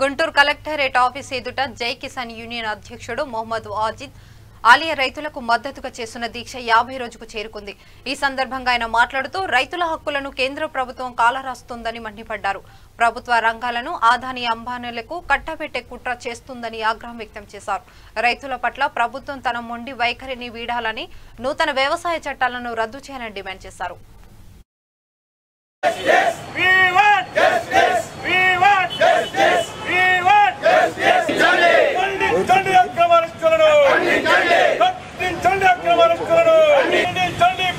Guntur collectorate office ఎదుట జై Kisan union అధ్యక్షుడు మొహమ్మద్ వాజిద్ ఆలియా రైతులకు మద్దతుగా చేస్తున్న దీక్ష 50 రోజుకు చేరుకుంది। ఈ సందర్భంగా ఆయన మాట్లాడుతూ రైతుల హక్కులను కేంద్ర ప్రభుత్వం కాలరాస్తుందని మండిపడ్డారు। ప్రభుత్వ రంగాలను ఆదాని అంబానీలకు కట్టబెట్టే కుట్ర చేస్తుందని ఆగ్రహం వ్యక్తం చేశారు। రైతుల పట్ల ప్రభుత్వం తన మొండి వైఖరిని వీడాలని, నూతన వ్యవసాయ చట్టాలను రద్దు చేయాలని డిమాండ్ చేశారు।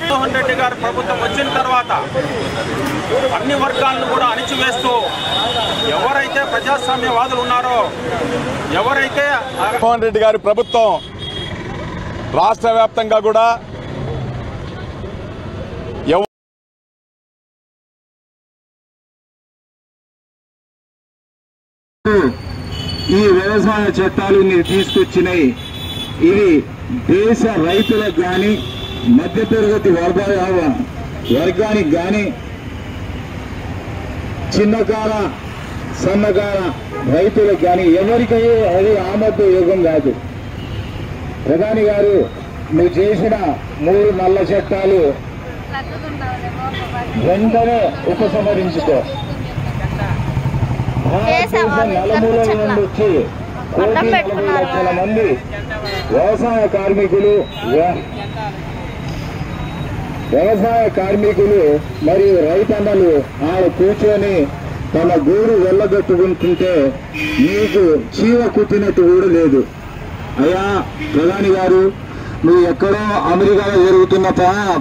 జగన్మోహన్ రెడ్డి గారు ప్రభుత్వం వచ్చిన తర్వాత అన్ని వర్గాలను కూడా అణిచివేస్తూ ఎవరైతే ప్రజాస్వామ్యవాదులు ఉన్నారో, ఎవరైతే జగన్మోహన్ రెడ్డి గారి ప్రభుత్వం రాష్ట్ర వ్యాప్తంగా కూడా ఈ వ్యవసాయ చట్టాలు తీసుకొచ్చినాయి। ఇవి దేశ రైతులకు కానీ, మధ్యతరగతి వర్గానికి కానీ, చిన్నకాల సన్నకాల రైతులకు కానీ ఎవరికి అది ఆమోద యోగం కాదు। ప్రధాని గారు నువ్వు చేసిన 3 నల్ల చట్టాలు వెంటనే ఉపసంహరించుకో। నలుమూలల నుండి వచ్చి 1,40 లక్షల మంది వ్యవసాయ కార్మికులు మరియు రైతన్నలు ఆడ కూర్చొని తమ గూడు వెళ్ళగట్టుకుంటుంటే నీకు చీవ కుట్టినట్టు కూడా లేదు। అయ్యా ప్రధాని గారు, నువ్వు ఎక్కడో అమెరికాలో జరుగుతున్న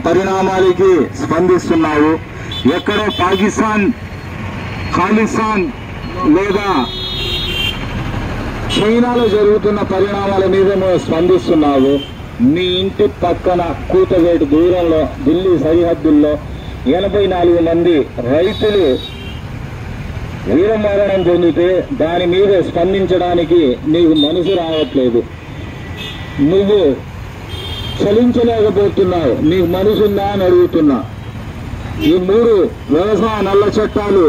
పరిణామాలకి స్పందిస్తున్నావు, ఎక్కడో ఖాలిస్తాన్ లేదా చైనాలో జరుగుతున్న పరిణామాల మీద నువ్వు స్పందిస్తున్నావు। నీ ఇంటి పక్కన కూతవేటు దూరంలో ఢిల్లీ సరిహద్దుల్లో 84 మంది రైతులు వీరమరణం పొందితే దాని మీద స్పందించడానికి నీకు మనసు రావట్లేదు, నువ్వు చలించలేకపోతున్నావు। నీకు మనసుందా అని అడుగుతున్నా। ఈ 3 వ్యవసాయ నల్ల చట్టాలు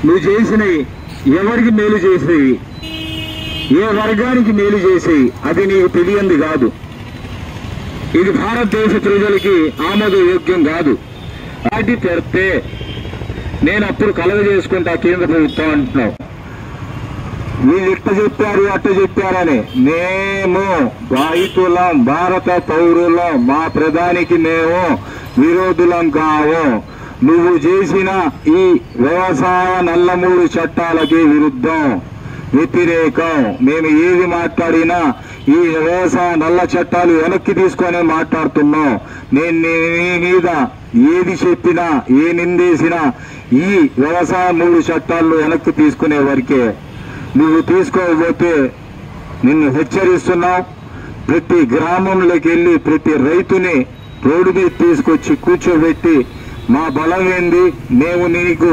నువ్వు చేసినవి ఎవరికి మేలు చేసేవి, ఏ వర్గానికి మేలు చేసేవి అది నీకు తెలియంది కాదు। ఇది భారతదేశ ప్రజలకి ఆమోదయోగ్యం కాదు। వాటి పెడితే నేను అప్పుడు కలగ చేసుకుంటా కేంద్ర ప్రభుత్వం అంటున్నావు। వీళ్ళు ఇట్ట చెప్పారు అట్ట చెప్పారని మేము రైతులం, భారత పౌరులం, మా ప్రధానికి మేము విరోధులం కావు। నువ్వు చేసిన ఈ వ్యవసాయ నల్లమూడు చట్టాలకి వ్యతిరేకం। మేము ఏది మాట్లాడినా ఈ వ్యవసాయ నల్ల చట్టాలు వెనక్కి తీసుకొని మాట్లాడుతున్నాం। నేను నీ మీద ఏది చెప్పినా, ఏ నిందేసినా ఈ వ్యవసాయ 3 చట్టాలు వెనక్కి తీసుకునే వరకే। నువ్వు తీసుకోకపోతే నిన్ను హెచ్చరిస్తున్నావు। ప్రతి గ్రామంలోకి వెళ్ళి ప్రతి రైతుని రోడ్డు మీద తీసుకొచ్చి కూర్చోబెట్టి మా బలం ఏంది, మేము నీకు